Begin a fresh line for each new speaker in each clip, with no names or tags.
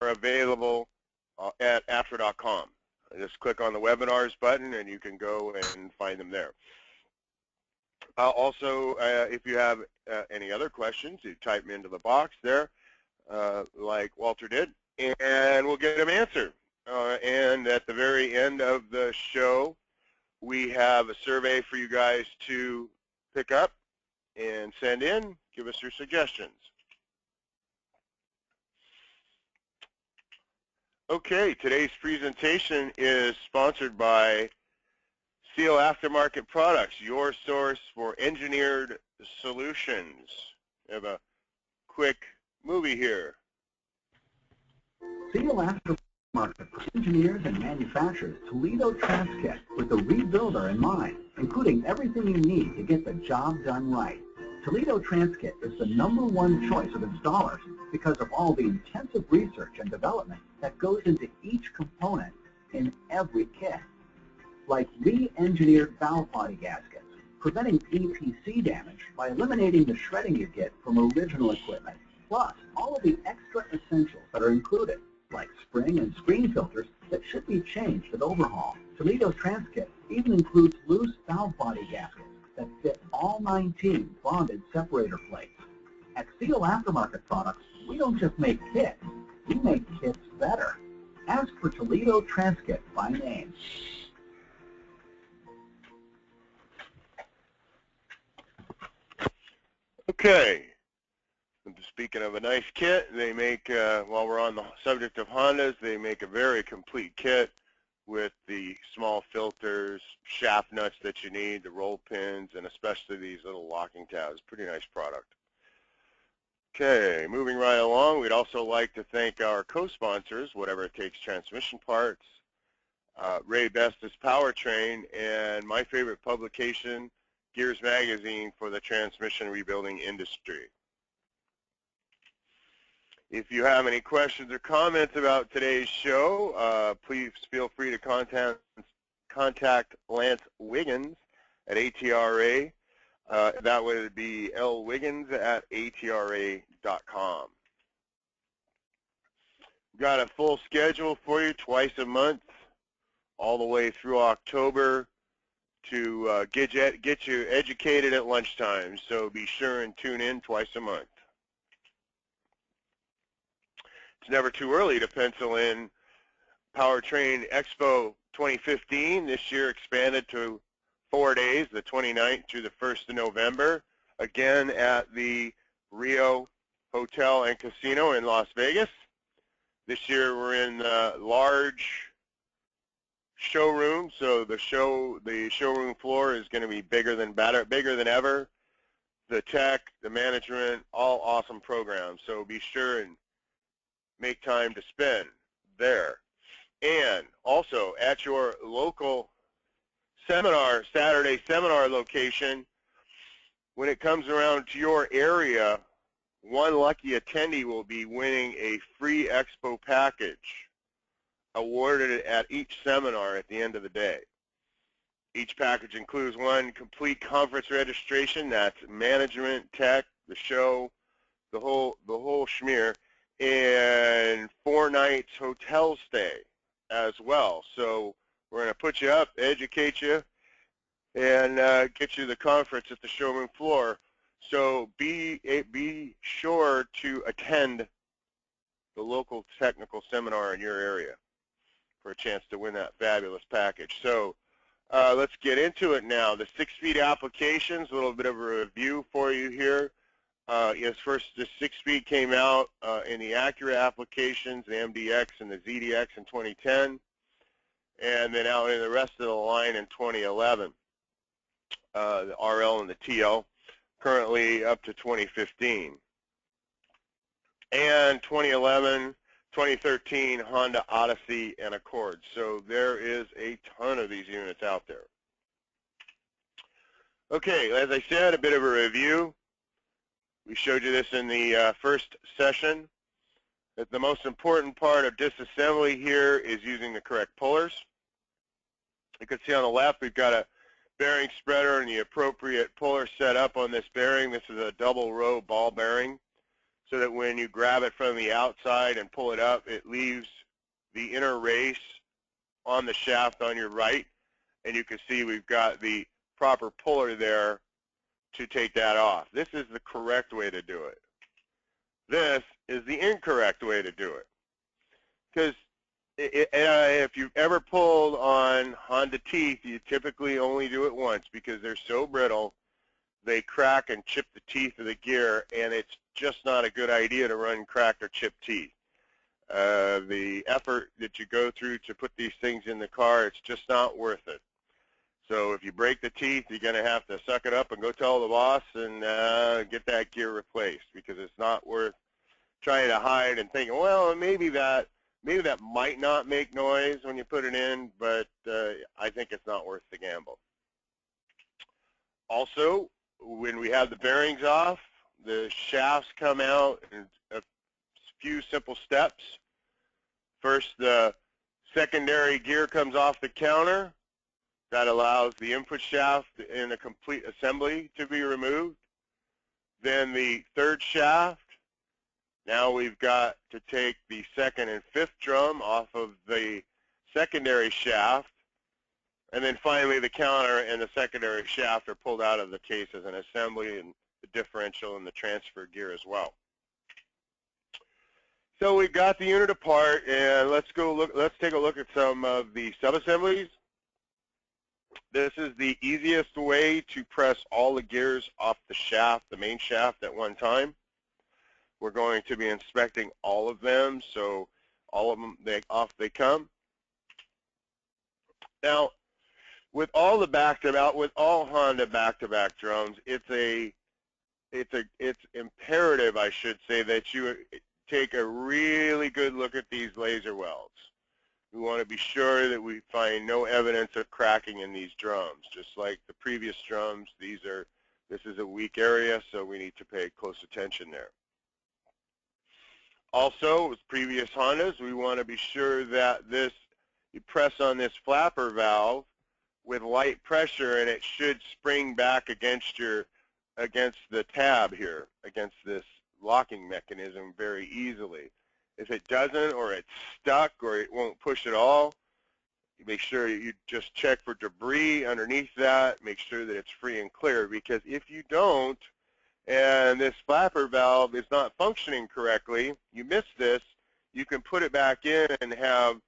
available at ATRA.com. Just click on the webinars button and you can go and find them there. Also, if you have any other questions, you type them into the box there, like Walter did, and we'll get them answered. And at the very end of the show, we have a survey for you guys to pick up and send in. Give us your suggestions. Okay, today's presentation is sponsored by Seal Aftermarket Products, your source for engineered solutions. We have a quick movie here.
Seal Aftermarket engineers and manufactures Toledo Transkit with the rebuilder in mind, including everything you need to get the job done right. Toledo Transkit is the #1 choice of installers because of all the intensive research and development that goes into each component in every kit. Like re-engineered valve body gaskets, preventing EPC damage by eliminating the shredding you get from original equipment, plus all of the extra essentials that are included, like spring and screen filters that should be changed at overhaul. Toledo Transkit even includes loose valve body gaskets that fit all 19 bonded separator plates. At Seal Aftermarket Products, we don't just make kits, we make kits better. Ask for Toledo Transkit by name.
Okay, speaking of a nice kit, they make, while we're on the subject of Hondas, they make a very complete kit with the small filters, shaft nuts that you need, the roll pins, and especially these little locking tabs. Pretty nice product. Okay, moving right along, we'd also like to thank our co-sponsors, Whatever It Takes Transmission Parts, Ray Best's Powertrain, and my favorite publication, Gears Magazine, for the transmission rebuilding industry. If you have any questions or comments about today's show, please feel free to contact Lance Wiggins at ATRA. That would be lwiggins@atra.com. We've got a full schedule for you, twice a month, all the way through October, to get you educated at lunchtime. So be sure and tune in twice a month. It's never too early to pencil in Powertrain Expo 2015. This year expanded to 4 days, the 29th through the 1st of November, again at the Rio Hotel and Casino in Las Vegas. This year we're in large showroom, so the showroom floor is going to be bigger than ever. The tech, the management, all awesome programs. So be sure and make time to spend there. And also at your local seminar, Saturday seminar location, when it comes around to your area, one lucky attendee will be winning a free expo package awarded at each seminar at the end of the day. Each package includes one complete conference registration, that's management, tech, the show, the whole schmear, and 4 nights hotel stay as well. So we're going to put you up, educate you, and get you to the conference at the showroom floor. So be sure to attend the local technical seminar in your area for a chance to win that fabulous package. So let's get into it now. The 6-speed applications, a little bit of a review for you here. First, the 6-speed came out in the ATRA applications, the MDX and the ZDX in 2010, and then out in the rest of the line in 2011, the RL and the TL, currently up to 2015. And 2011, 2013, Honda Odyssey and Accord. So there is a ton of these units out there. Okay, as I said, a bit of a review. We showed you this in the first session, that the most important part of disassembly here is using the correct pullers. You can see on the left we've got a bearing spreader and the appropriate puller set up on this bearing. This is a double row ball bearing. so that when you grab it from the outside and pull it up, it leaves the inner race on the shaft on your right, and you can see we've got the proper puller there to take that off. This is the correct way to do it. This is the incorrect way to do it. Because if you've ever pulled on Honda teeth, you typically only do it once because they're so brittle, they crack and chip the teeth of the gear, and it's just not a good idea to run cracked or chipped teeth. The effort that you go through to put these things in the car, it's just not worth it. So if you break the teeth, you're going to have to suck it up and go tell the boss and get that gear replaced, because it's not worth trying to hide and thinking, well, maybe that might not make noise when you put it in, but I think it's not worth the gamble. Also, when we have the bearings off, the shafts come out in a few simple steps. First, the secondary gear comes off the counter. That allows the input shaft in a complete assembly to be removed. Then the third shaft. Now we've got to take the second and fifth drum off of the secondary shaft. And then finally the counter and the secondary shaft are pulled out of the case as an assembly, and the differential and the transfer gear as well. So we've got the unit apart, and let's take a look at some of the subassemblies. This is the easiest way to press all the gears off the shaft, the main shaft, at one time. We're going to be inspecting all of them, so all of them, off they come. Now, with all Honda back-to-back drums, it's imperative, I should say, that you take a really good look at these laser welds. We want to be sure that we find no evidence of cracking in these drums. Just like the previous drums, this is a weak area, so we need to pay close attention there. Also, with previous Hondas, we want to be sure that you press on this flapper valve with light pressure, and it should spring back against the tab here, against this locking mechanism very easily. If it doesn't, or it's stuck, or it won't push at all, you make sure you just check for debris underneath that, make sure that it's free and clear, because if you don't, and this flapper valve is not functioning correctly, you miss this, you can put it back in and have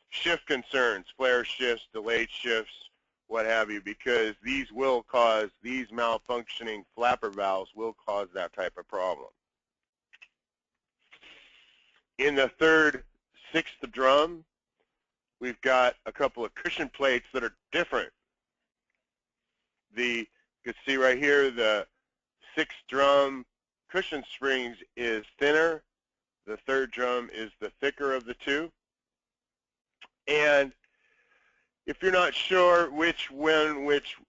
shift concerns, flare shifts, delayed shifts, what have you, because these malfunctioning flapper valves will cause that type of problem. In the third, sixth drum, we've got a couple of cushion plates that are different. You can see right here, the sixth drum cushion springs is thinner. The third drum is the thicker of the two. And if you're not sure which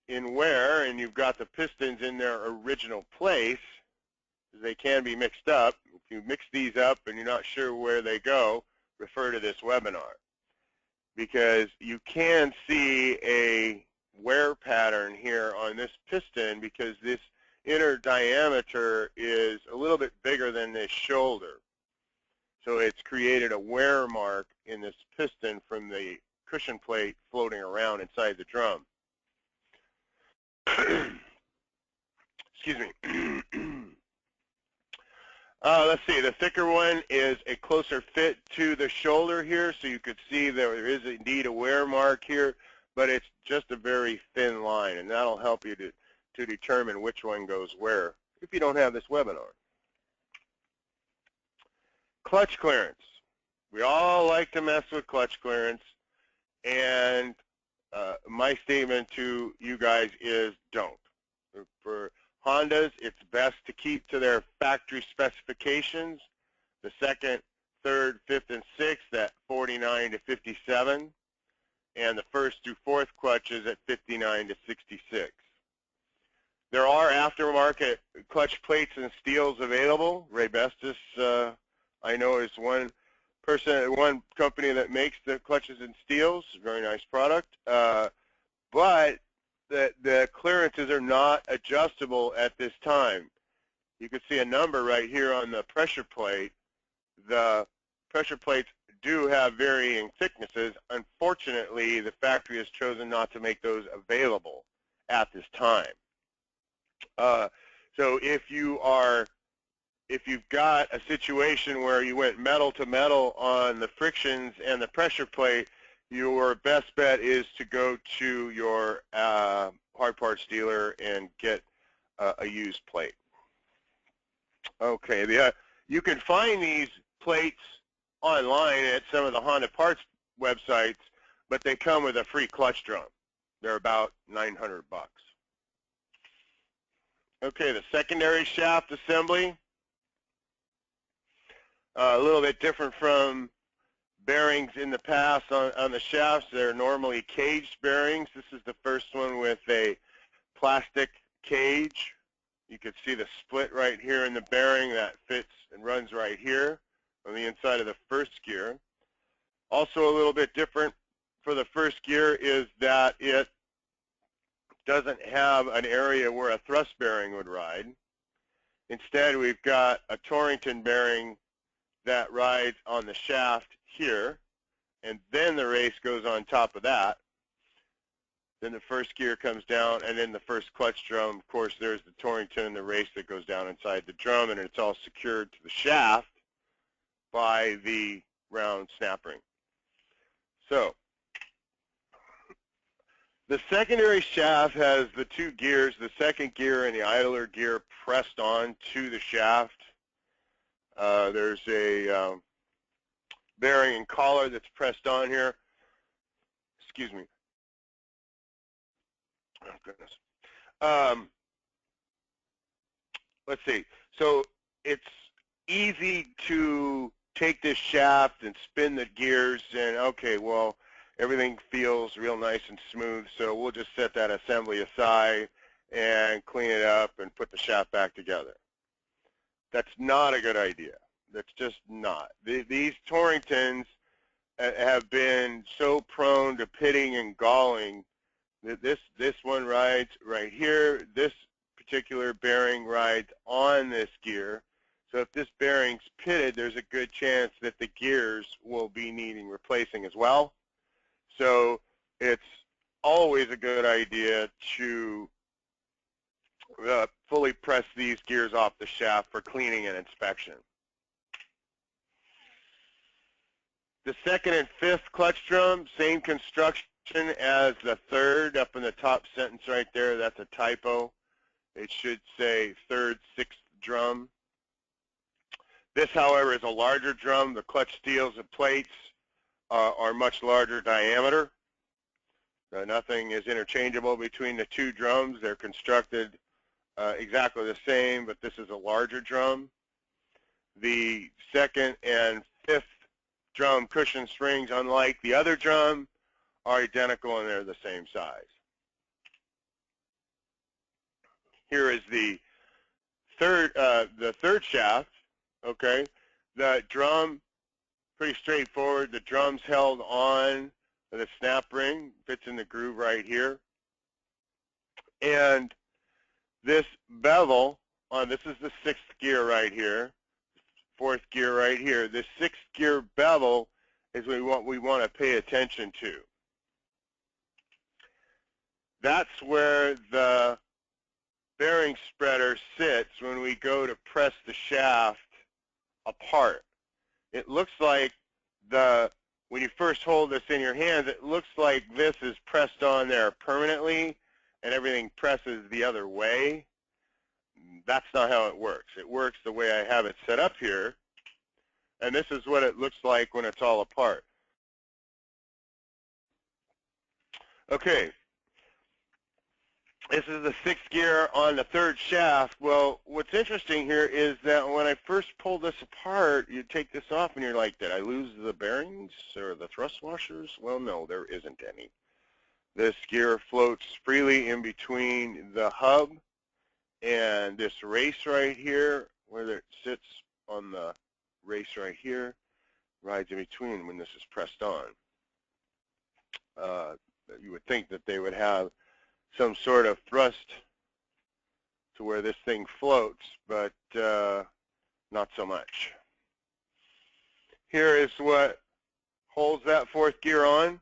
in where, and you've got the pistons in their original place, they can be mixed up. If you mix these up and you're not sure where they go, refer to this webinar, because you can see a wear pattern here on this piston, because this inner diameter is a little bit bigger than this shoulder. So it's created a wear mark in this piston from the cushion plate floating around inside the drum. Excuse me. Let's see, the thicker one is a closer fit to the shoulder here, so you could see there is indeed a wear mark here, but it's just a very thin line, and that'll help you to determine which one goes where if you don't have this webinar. Clutch clearance. We all like to mess with clutch clearance, and my statement to you guys is don't. For Hondas, it's best to keep to their factory specifications, the second, third, fifth, and sixth at 49 to 57, and the first through fourth clutches at 59 to 66. There are aftermarket clutch plates and steels available. Ray Bestis, I know, is one company that makes the clutches and steels. Very nice product. But the clearances are not adjustable at this time. you can see a number right here on the pressure plate. The pressure plates do have varying thicknesses. Unfortunately, the factory has chosen not to make those available at this time. So if you've got a situation where you went metal to metal on the frictions and the pressure plate, your best bet is to go to your hard parts dealer and get a used plate. Okay, you can find these plates online at some of the Honda parts websites, but they come with a free clutch drum. They're about $900. Okay, the secondary shaft assembly, a little bit different from bearings in the past on the shafts. They're normally caged bearings. This is the first one with a plastic cage. You can see the split right here in the bearing that fits and runs right here on the inside of the first gear. Also a little bit different for the first gear is that it doesn't have an area where a thrust bearing would ride. Instead, we've got a Torrington bearing that rides on the shaft here, and then the race goes on top of that. Then the first gear comes down, and then the first clutch drum. Of course, there's the Torrington and the race that goes down inside the drum, and it's all secured to the shaft by the round snap ring. So the secondary shaft has the two gears, the second gear and the idler gear, pressed on to the shaft. There's a bearing and collar that's pressed on here. Excuse me. Oh, goodness. Let's see. So it's easy to take this shaft and spin the gears and, okay, well, everything feels real nice and smooth, so we'll just set that assembly aside and clean it up and put the shaft back together. That's not a good idea. That's just not. These Torringtons have been so prone to pitting and galling. This one rides right here. This particular bearing rides on this gear. So if this bearing's pitted, there's a good chance that the gears will be needing replacing as well. So it's always a good idea to fully press these gears off the shaft for cleaning and inspection. The second and fifth clutch drum, same construction as the third. Up in the top sentence right there, that's a typo. It should say third, sixth drum. This, however, is a larger drum. The clutch steels and plates are much larger diameter. Nothing is interchangeable between the two drums. They're constructed exactly the same, but this is a larger drum. The second and fifth drum cushion springs, unlike the other drum, are identical and they're the same size. Here is the third shaft. Okay, the drum, pretty straightforward. The drum's held on the snap ring, fits in the groove right here. And this bevel this is the sixth gear right here, fourth gear right here. This sixth gear bevel is what we want to pay attention to. That's where the bearing spreader sits when we go to press the shaft apart. It looks like when you first hold this in your hands, it looks like this is pressed on there permanently and everything presses the other way. That's not how it works. It works the way I have it set up here, and this is what it looks like when it's all apart. Okay. This is the sixth gear on the third shaft. Well, what's interesting here is that when I first pulled this apart, you take this off and you're like, did I lose the bearings or the thrust washers? Well, no, there isn't any. This gear floats freely in between the hub and this race right here, where it sits on the race right here, rides in between when this is pressed on. You would think that they would have some sort of thrust to where this thing floats, but not so much. Here is what holds that fourth gear on.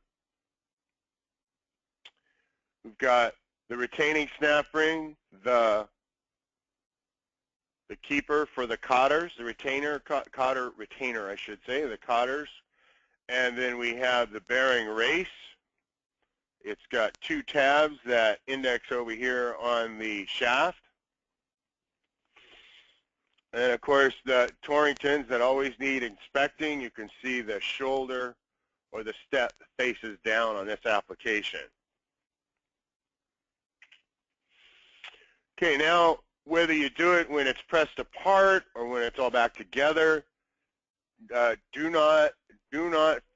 We've got the retaining snap ring, the keeper for the cotters, the retainer, cotter retainer, I should say, the cotters. And then we have the bearing race. It's got two tabs that index over here on the shaft. And of course, the Torringtons that always need inspecting, you can see the shoulder or the step faces down on this application. Okay, now whether you do it when it's pressed apart or when it's all back together, do not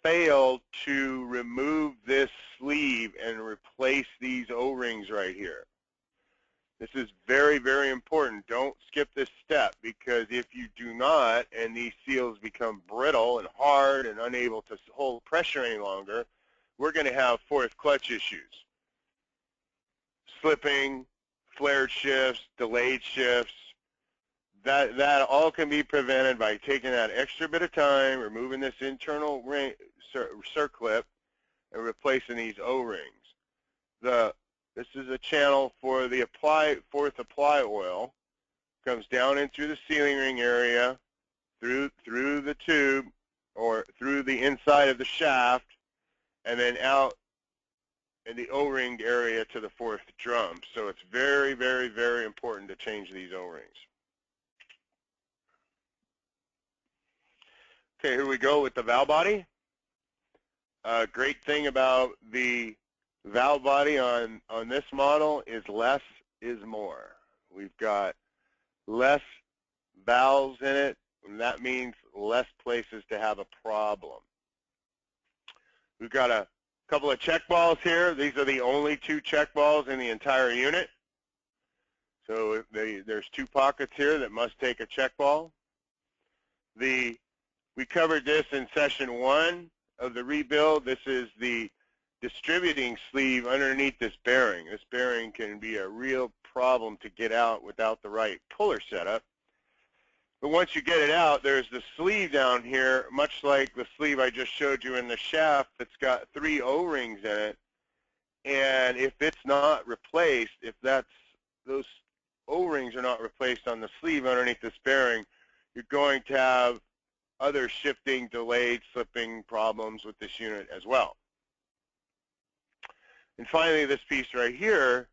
fail to remove this sleeve and replace these O-rings right here. This is very, very important. Don't skip this step, because if you do not and these seals become brittle and hard and unable to hold pressure any longer, we're going to have fourth clutch issues. Slipping, flared shifts, delayed shifts. That all can be prevented by taking that extra bit of time, removing this internal ring, circlip, and replacing these O-rings. This is a channel for the fourth apply oil. Comes down in through the sealing ring area, through the tube, or through the inside of the shaft, and then out in the O-ring area to the fourth drum. So it's very, very, very important to change these O-rings. Okay, here we go with the valve body. Great thing about the valve body on this model is less is more. We've got less valves in it, and that means less places to have a problem. We've got a couple of check balls here. These are the only two check balls in the entire unit. So there's two pockets here that must take a check ball. We covered this in session 1 of the rebuild. This is the distributing sleeve underneath this bearing. This bearing can be a real problem to get out without the right puller setup. But once you get it out, there's the sleeve down here, much like the sleeve I just showed you in the shaft, that's got 3 O-rings in it. And if it's not replaced, if those O-rings are not replaced on the sleeve underneath this bearing, you're going to have other shifting, delayed, slipping problems with this unit as well. And finally, this piece right here,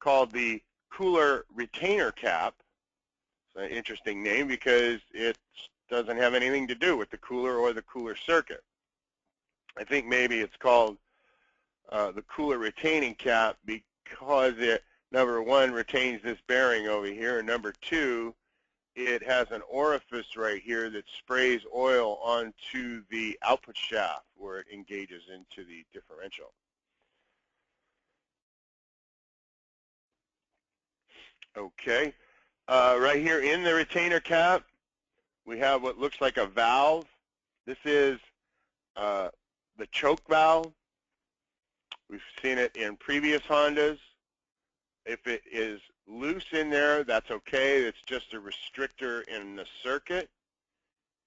called the cooler retainer cap. It's an interesting name because it doesn't have anything to do with the cooler or the cooler circuit. I think maybe it's called the cooler retaining cap because it, number 1, retains this bearing over here, and number 2, it has an orifice right here that sprays oil onto the output shaft where it engages into the differential. Okay, right here in the retainer cap, we have what looks like a valve. This is the choke valve. We've seen it in previous Hondas. If it is loose in there, that's okay. It's just a restrictor in the circuit.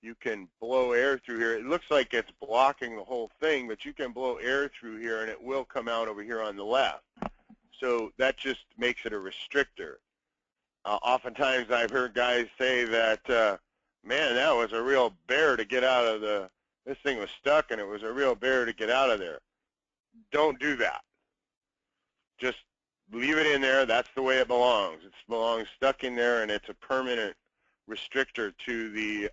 You can blow air through here. It looks like it's blocking the whole thing, but you can blow air through here and it will come out over here on the left. So that just makes it a restrictor. Oftentimes I've heard guys say that, man, that was a real bear to get out of this thing was stuck and it was a real bear to get out of there. Don't do that. Just leave it in there. That's the way it belongs. It belongs stuck in there, and it's a permanent restrictor to the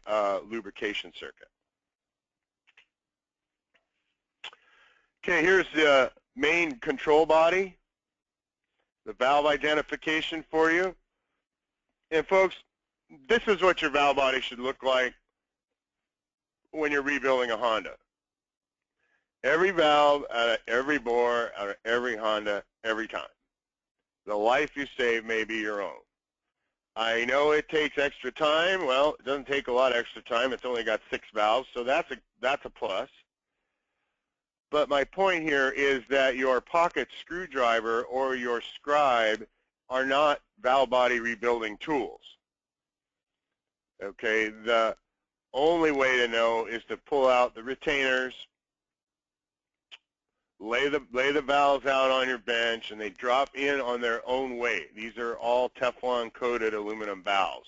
lubrication circuit. Okay, here's the main control body, the valve identification for you. And folks, this is what your valve body should look like when you're rebuilding a Honda. Every valve out of every bore, out of every Honda, every time. The life you save may be your own. I know it takes extra time. Well, it doesn't take a lot of extra time. It's only got 6 valves, so that's a plus. But my point here is that your pocket screwdriver or your scribe are not valve body rebuilding tools. Okay, the only way to know is to pull out the retainers, lay the valves out on your bench, and they drop in on their own weight. These are all Teflon coated aluminum valves.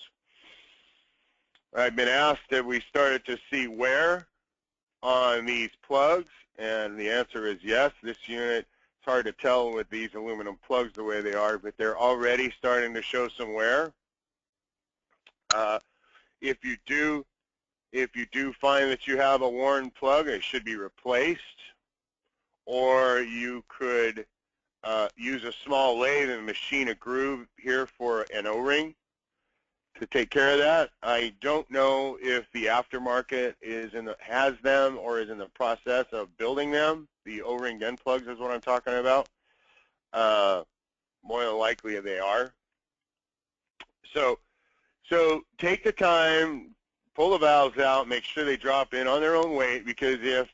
I've been asked if we started to see wear on these plugs, and the answer is yes. This unit, it's hard to tell with these aluminum plugs the way they are, but they're already starting to show some wear. If you do find that you have a worn plug, it should be replaced, or you could use a small lathe and machine a groove here for an O-ring to take care of that. I don't know if the aftermarket has them or is in the process of building them. The O-ring end plugs is what I'm talking about. More than likely they are. So take the time, pull the valves out, make sure they drop in on their own weight, because if,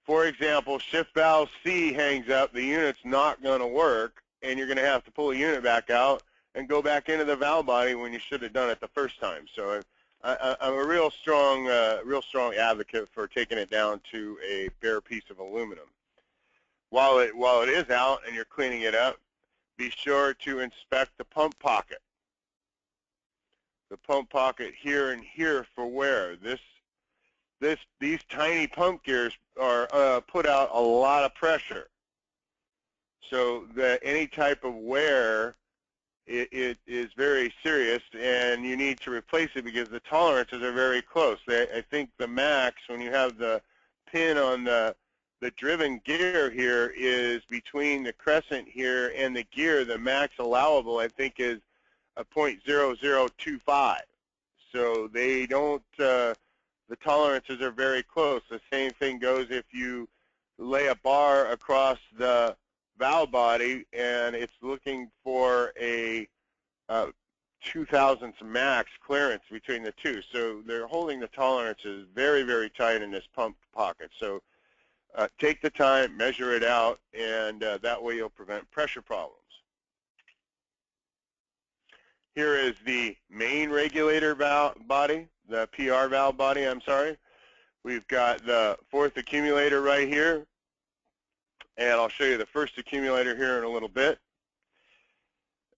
for example, shift valve C hangs up, the unit's not going to work, and you're going to have to pull the unit back out and go back into the valve body when you should have done it the first time. So I'm a real strong advocate for taking it down to a bare piece of aluminum. While it is out and you're cleaning it up, be sure to inspect the pump pocket. The pump pocket here and here for wear. These tiny pump gears are put out a lot of pressure, so that any type of wear it is very serious, and you need to replace it because the tolerances are very close. I think the max, when you have the pin on the driven gear here, is between the crescent here and the gear. The max allowable, I think, is a 0.0025. So they don't, the tolerances are very close. The same thing goes if you lay a bar across the valve body and it's looking for a 0.002 max clearance between the two. So they're holding the tolerances very, very tight in this pump pocket. So take the time, measure it out, and that way you'll prevent pressure problems. Here is the main regulator valve body, the PR valve body, I'm sorry. We've got the fourth accumulator right here, and I'll show you the first accumulator here in a little bit.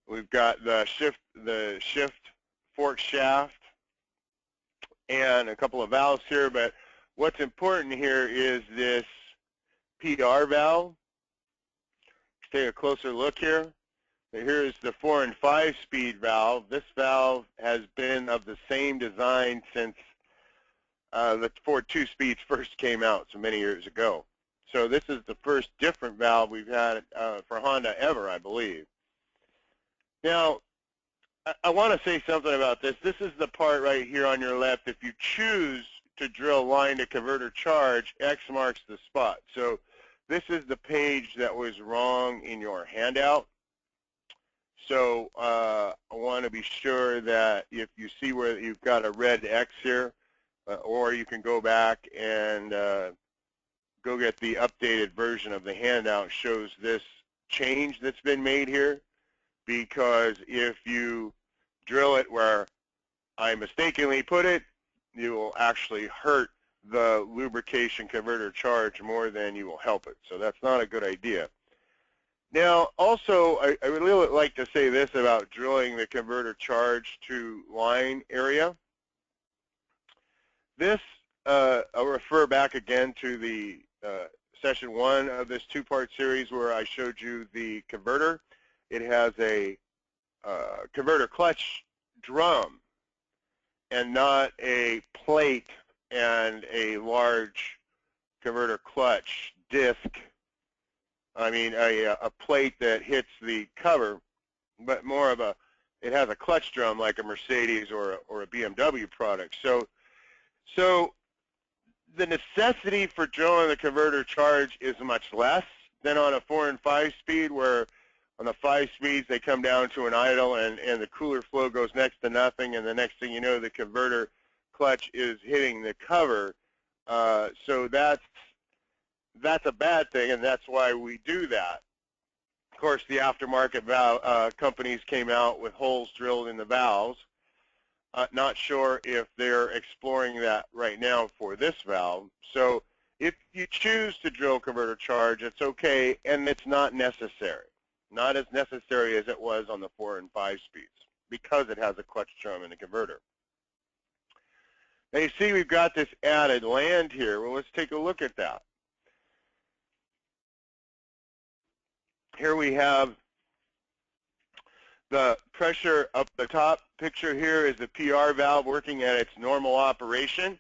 We've got the shift fork shaft and a couple of valves here, but what's important here is this PR valve. Take a closer look here. Here's the 4- and 5-speed valve. This valve has been of the same design since the Ford 2-speeds first came out so many years ago. So this is the first different valve we've had for Honda ever, I believe. Now, I want to say something about this. This is the part right here on your left. If you choose to drill line to converter charge, X marks the spot. So this is the page that was wrong in your handout. So I want to be sure that if you see where you've got a red X here, or you can go back and go get the updated version of the handout, shows this change that's been made here. Because if you drill it where I mistakenly put it, you will actually hurt the lubrication converter charge more than you will help it. So that's not a good idea. Now, also, I would really like to say this about drilling the converter charge to line area. This, I'll refer back again to the session 1 of this 2-part series where I showed you the converter. It has a converter clutch drum and not a plate and a large converter clutch disc. I mean a plate that hits the cover, but more of it has a clutch drum like a Mercedes or a BMW product. So the necessity for drilling the converter charge is much less than on a 4- and 5-speed, where on the 5 speeds they come down to an idle and the cooler flow goes next to nothing, and the next thing you know the converter clutch is hitting the cover. So that's a bad thing, and that's why we do that. Of course, the aftermarket valve companies came out with holes drilled in the valves. Not sure if they're exploring that right now for this valve. So if you choose to drill converter charge, it's okay, and it's not necessary. Not as necessary as it was on the 4 and 5 speeds because it has a clutch drum in the converter. Now you see we've got this added land here. Well, let's take a look at that. Here we have the pressure up the top picture here is the PR valve working at its normal operation.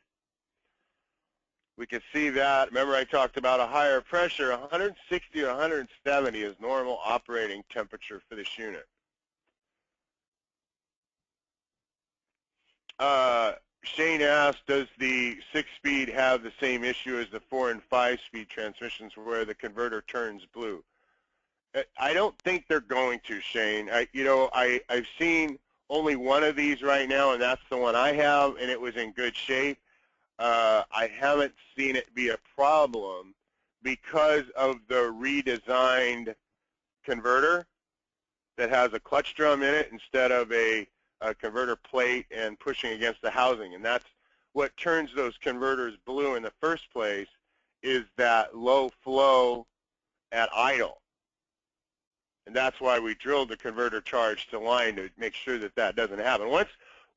We can see that. Remember I talked about a higher pressure. 160 or 170 is normal operating temperature for this unit. Shane asked, does the 6-speed have the same issue as the 4 and 5-speed transmissions where the converter turns blue? I don't think they're going to, Shane. I've seen only one of these right now, and that's the one I have, and it was in good shape. I haven't seen it be a problem because of the redesigned converter that has a clutch drum in it instead of a converter plate and pushing against the housing. And that's what turns those converters blue in the first place, is that low flow at idle. And that's why we drilled the converter charge to line to make sure that that doesn't happen.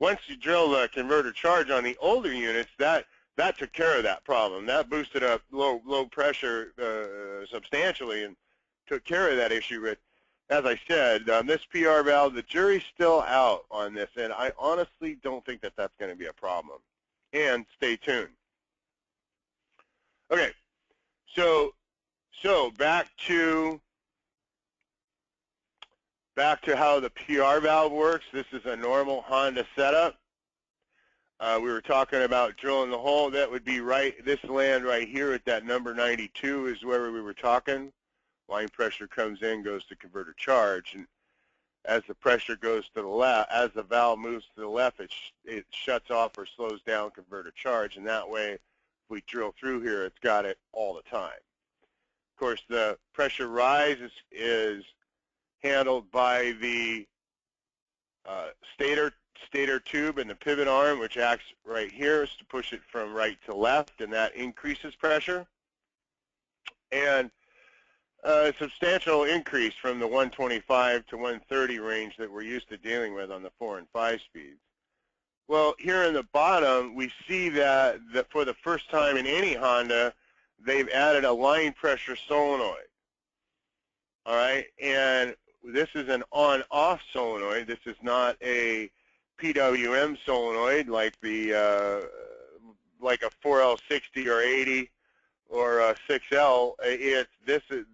Once you drill the converter charge on the older units, that took care of that problem. That boosted up low pressure substantially and took care of that issue. But as I said, this PR valve, the jury's still out on this, and I honestly don't think that that's going to be a problem. And stay tuned. Okay, so back to how the PR valve works. This is a normal Honda setup. We were talking about drilling the hole. That would be this land right here at that number 92 is where we were talking. Line pressure comes in, goes to converter charge, and as the pressure goes to the left, as the valve moves to the left, it shuts off or slows down converter charge, and that way, if we drill through here, it's got it all the time. Of course, the pressure rise is handled by the stator tube and the pivot arm, which acts right here, is to push it from right to left, and that increases pressure. And a substantial increase from the 125 to 130 range that we're used to dealing with on the 4 and 5 speeds. Well, here in the bottom, we see that for the first time in any Honda, they've added a line pressure solenoid. All right, and this is an on-off solenoid. This is not a PWM solenoid like like a 4L60 or 80 or a 6L.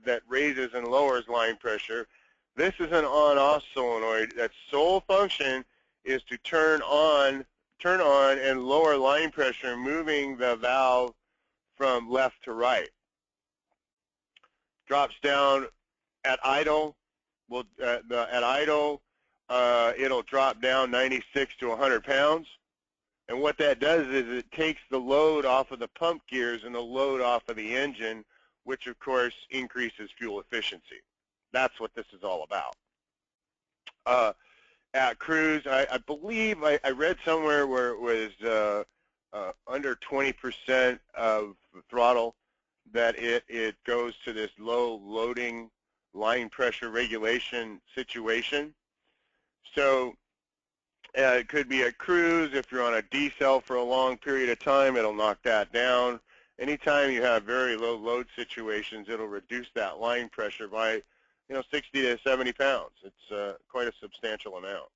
That raises and lowers line pressure. This is an on-off solenoid. That's sole function is to turn on and lower line pressure, moving the valve from left to right. Drops down at idle. It'll drop down 96 to 100 pounds. And what that does is it takes the load off of the pump gears and the load off of the engine, which of course increases fuel efficiency. That's what this is all about. At cruise, I believe I read somewhere where it was under 20% of the throttle that it goes to this low loading line pressure regulation situation. So it could be a cruise. If you're on a decel for a long period of time, it'll knock that down. Anytime you have very low load situations, it'll reduce that line pressure by 60 to 70 pounds. It's quite a substantial amount.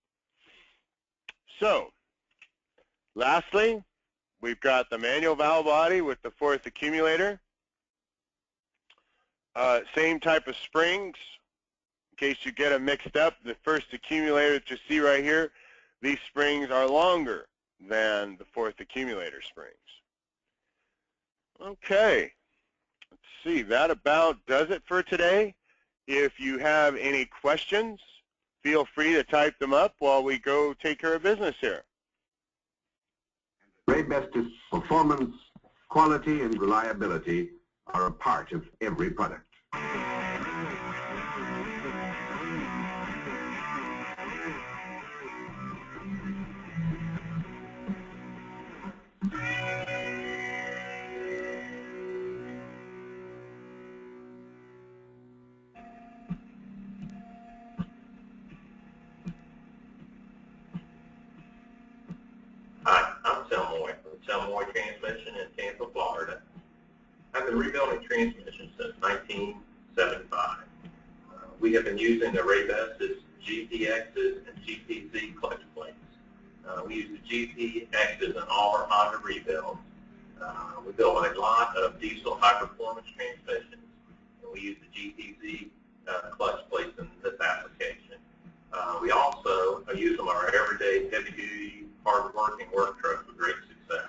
So lastly, we've got the manual valve body with the 4th accumulator. Same type of springs. In case you get them mixed up, the 1st accumulator that you see right here, these springs are longer than the 4th accumulator springs. Okay, let's see, that about does it for today. If you have any questions, feel free to type them up while we go take care of business here.
Very best is performance, quality, and reliability are a part of every product.
Delmoy Transmission in Tampa, Florida. I've been rebuilding transmissions since 1975. We have been using the Raybestos GPXs and GPZ clutch plates. We use the GPXs in all our Honda rebuilds. We build a lot of diesel high-performance transmissions, and we use the GPZ clutch plates in this application. We also use them on our everyday heavy-duty, hard-working work trucks with great success.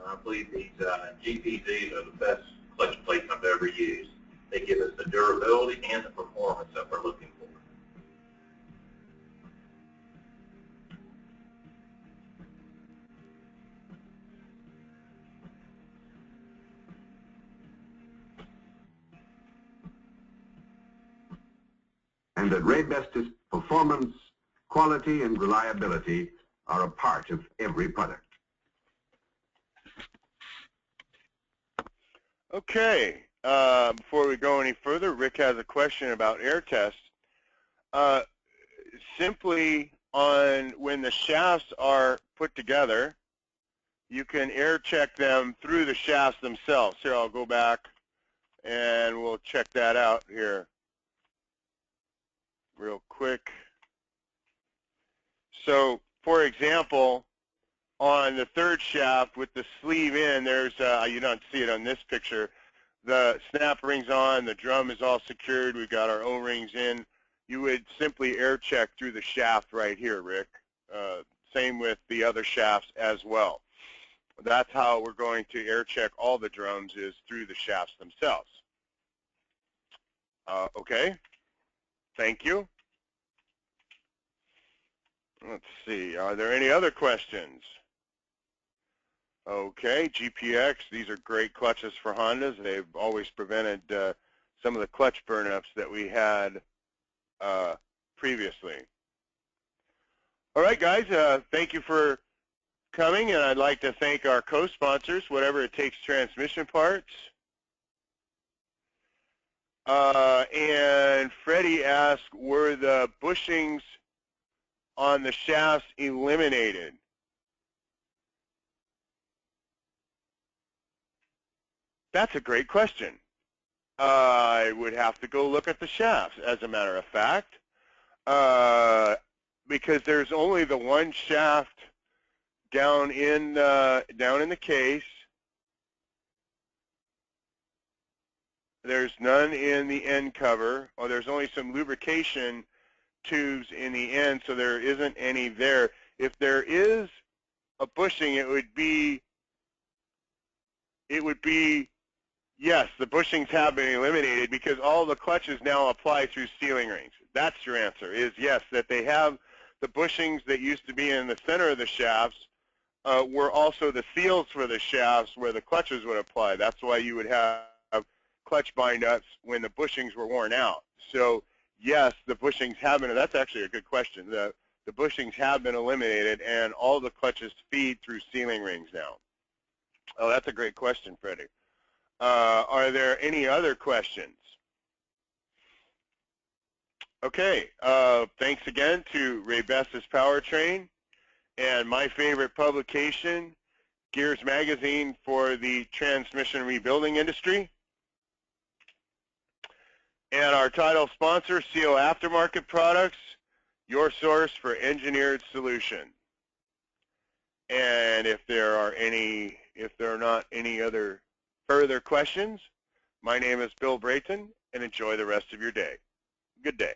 I believe these GPZs are the best clutch plates I've ever used. They give us the durability and the performance that we're looking for.
And at Raybestos, performance, quality, and reliability are a part of every product.
Okay, before we go any further, Rick has a question about air tests. Simply on when the shafts are put together, you can air check them through the shafts themselves. Here, I'll go back and we'll check that out here real quick. So, for example, on the third shaft with the sleeve in, there's, you don't see it on this picture, the snap ring's on, the drum is all secured, we've got our O-rings in. You would simply air check through the shaft right here, Rick. Same with the other shafts as well. That's how we're going to air check all the drums, is through the shafts themselves. Okay, thank you. Let's see, are there any other questions? Okay, GPX, these are great clutches for Hondas. They've always prevented some of the clutch burn-ups that we had previously. All right, guys, thank you for coming, and I'd like to thank our co-sponsors, Whatever It Takes Transmission Parts. And Freddie asked, were the bushings on the shafts eliminated? That's a great question. I would have to go look at the shafts, as a matter of fact, because there's only the one shaft down in the case. There's none in the end cover, or there's only some lubrication tubes in the end, so there isn't any there. If there is a bushing, it would be yes, the bushings have been eliminated because all the clutches now apply through sealing rings. That's your answer, is yes, that they have the bushings that used to be in the center of the shafts were also the seals for the shafts where the clutches would apply. That's why you would have clutch bind-ups when the bushings were worn out. So yes, the bushings have been, that's actually a good question. The bushings have been eliminated and all the clutches feed through sealing rings now. Oh, that's a great question, Freddie. Are there any other questions? Okay, thanks again to Raybestos Powertrain and my favorite publication, Gears Magazine, for the transmission rebuilding industry. And our title sponsor, CO Aftermarket Products, your source for engineered solution. And if there are not any other further questions, my name is Bill Brayton, and enjoy the rest of your day. Good day.